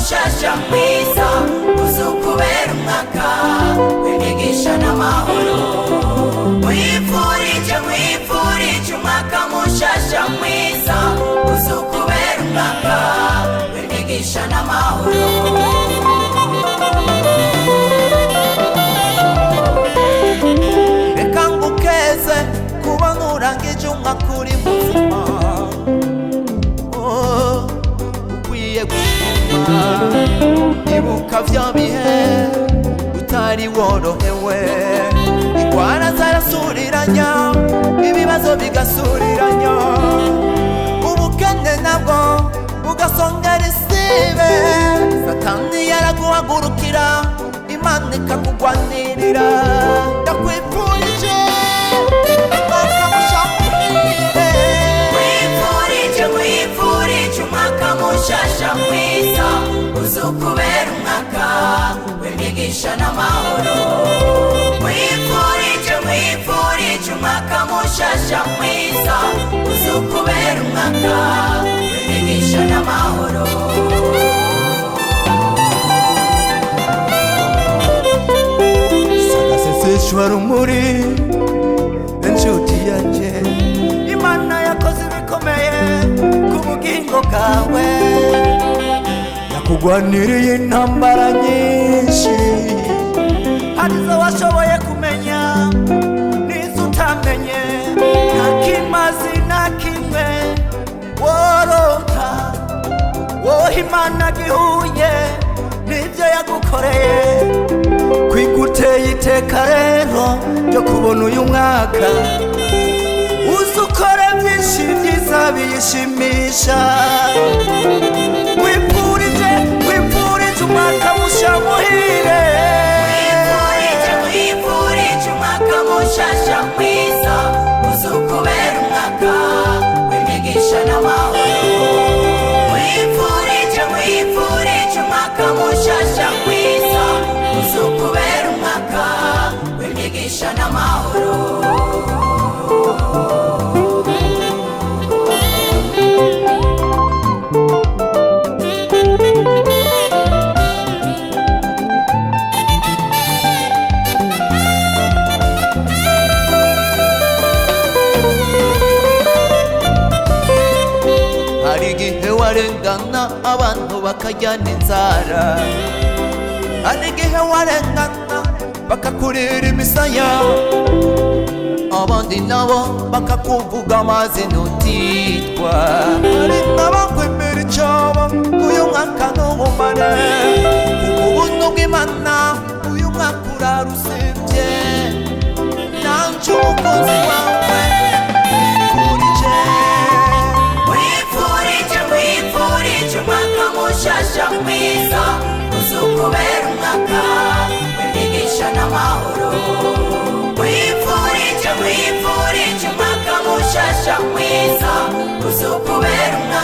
Shasha mwiza uzukubera umwaka w'imigisha n'amahoro. Mwifurije umwaka mushasha mwiza uzukubera umwaka w'imigisha n'amahoro. Reka ngukeze kubona urangije umwaka uri muzima. Ukwiye gushima ibuka vya bihe utari worohewe, ingwara zarasuriranya, ibibazo bigasuriranya, ubukene nabwo bugasongera isibe. Satani yaraguhagurukira, Imana ikakugwanirira. Ndakwifurije umwaka mushya muhire. Mwifurije umwaka mushasha mwiza uzukubera umwaka w'imigisha n'amahoro. Mwifurije umwaka mushasha mwiza uzukubera umwaka w'imigisha n'amahoro. Sagaseseshwa rumuri inshuti yanje, Imana yakoze ibikomeye ku bugingo bwawe, yakugwaniriye intambara nyinshi, harizo washoboye kumenya n'izo utamenye. Nta kimazi na kimwe worota woha Imana gihuye n'ibyo yagukoreye. Kwiguteye iteka rero ryo kubona uyu mwaka uzukora byinshi byiza biyishimisha. Wifurije umwaka mushya muhire. Wifurije umwaka mushasha mwiza uzukubera umwaka w'imigisha n'amahoro. Wifurije umwaka mushasha mwiza uzukubera umwaka w'imigisha n'amahoro. Hari igihe warengana abantu bakajyana inzara, hari igihe warengana bakakurira imisaya, abandi nabo bakakuvuga amazina utitwa. Hari n'abakwemera icyobo uyu mwaka n'ubumare, ubuntu bw'Imana uyu mwaka urarusibye. Nanje umukunzi wawe Wifurije umwaka mushasha mwiza uzukubera umwaka w'imigisha n'amahoro. Wifurije umwaka mushasha mwiza uzukubera umwaka